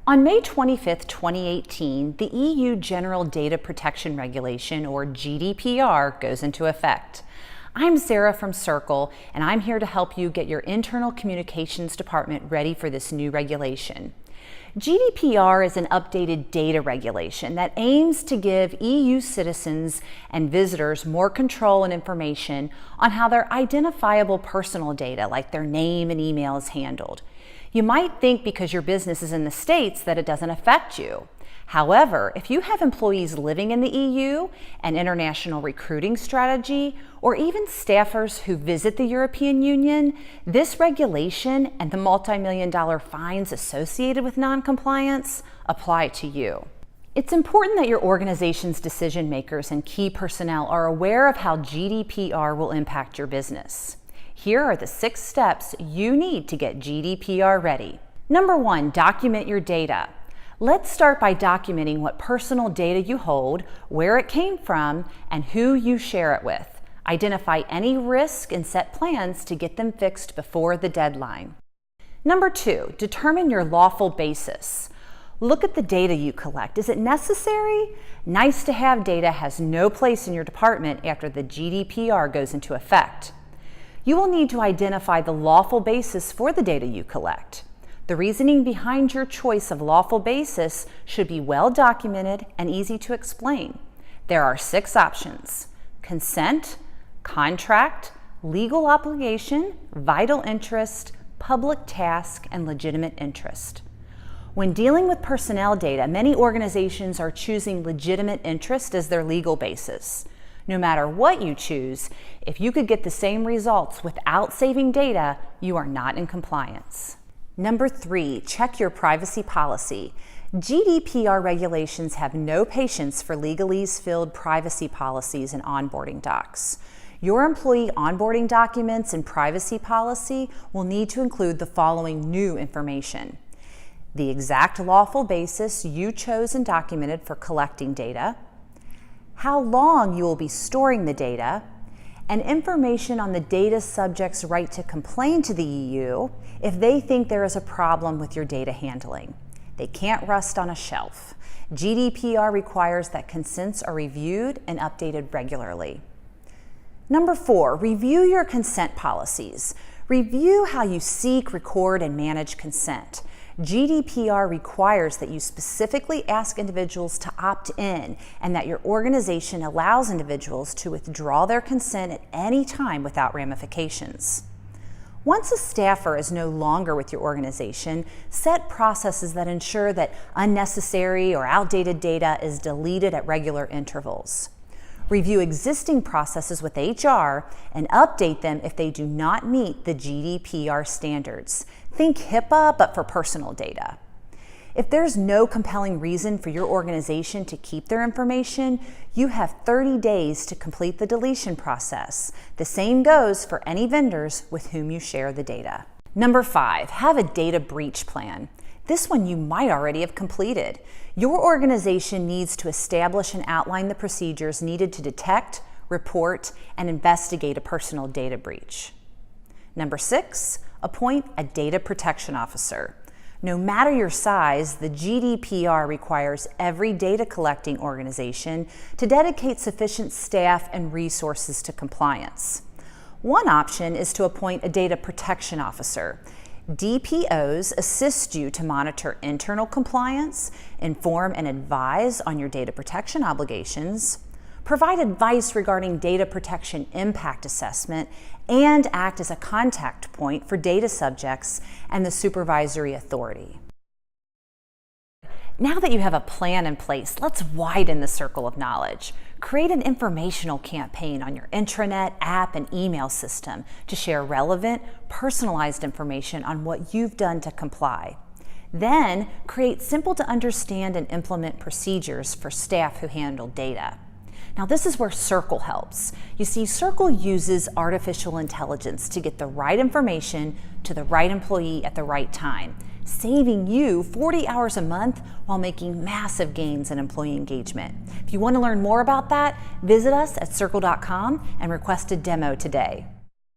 On May 25, 2018, the EU General Data Protection Regulation, or GDPR, goes into effect. I'm Sarah from Circle, and I'm here to help you get your internal communications department ready for this new regulation. GDPR is an updated data regulation that aims to give EU citizens and visitors more control and information on how their identifiable personal data, like their name and email, is handled. You might think because your business is in the States that it doesn't affect you. However, if you have employees living in the EU, an international recruiting strategy, or even staffers who visit the European Union, this regulation and the multi-million-dollar fines associated with non-compliance apply to you. It's important that your organization's decision makers and key personnel are aware of how GDPR will impact your business. Here are the 6 steps you need to get GDPR ready. Number 1, document your data. Let's start by documenting what personal data you hold, where it came from, and who you share it with. Identify any risk and set plans to get them fixed before the deadline. Number 2, determine your lawful basis. Look at the data you collect. Is it necessary? Nice to have data has no place in your department after the GDPR goes into effect. You will need to identify the lawful basis for the data you collect. The reasoning behind your choice of lawful basis should be well documented and easy to explain. There are 6 options: consent, contract, legal obligation, vital interest, public task, and legitimate interest. When dealing with personnel data, many organizations are choosing legitimate interest as their legal basis. No matter what you choose, if you could get the same results without saving data, you are not in compliance. Number 3, check your privacy policy. GDPR regulations have no patience for legalese-filled privacy policies and onboarding docs. Your employee onboarding documents and privacy policy will need to include the following new information: the exact lawful basis you chose and documented for collecting data, how long you will be storing the data, and information on the data subject's right to complain to the EU if they think there is a problem with your data handling. They can't rust on a shelf. GDPR requires that consents are reviewed and updated regularly. Number 4, review your consent policies. Review how you seek, record, and manage consent. GDPR requires that you specifically ask individuals to opt in and that your organization allows individuals to withdraw their consent at any time without ramifications. Once a staffer is no longer with your organization, set processes that ensure that unnecessary or outdated data is deleted at regular intervals. Review existing processes with HR and update them if they do not meet the GDPR standards. Think HIPAA, but for personal data. If there's no compelling reason for your organization to keep their information, you have 30 days to complete the deletion process. The same goes for any vendors with whom you share the data. Number 5, have a data breach plan. This one you might already have completed. Your organization needs to establish and outline the procedures needed to detect, report, and investigate a personal data breach. Number 6, appoint a data protection officer. No matter your size, the GDPR requires every data collecting organization to dedicate sufficient staff and resources to compliance. One option is to appoint a data protection officer. DPOs assist you to monitor internal compliance, inform and advise on your data protection obligations, provide advice regarding data protection impact assessment, and act as a contact point for data subjects and the supervisory authority. Now that you have a plan in place, let's widen the circle of knowledge. Create an informational campaign on your intranet, app, and email system to share relevant, personalized information on what you've done to comply. Then, create simple to understand and implement procedures for staff who handle data. Now, this is where Circle helps. You see, Circle uses artificial intelligence to get the right information to the right employee at the right time, saving you 40 hours a month while making massive gains in employee engagement. If you want to learn more about that, visit us at circle.com and request a demo today.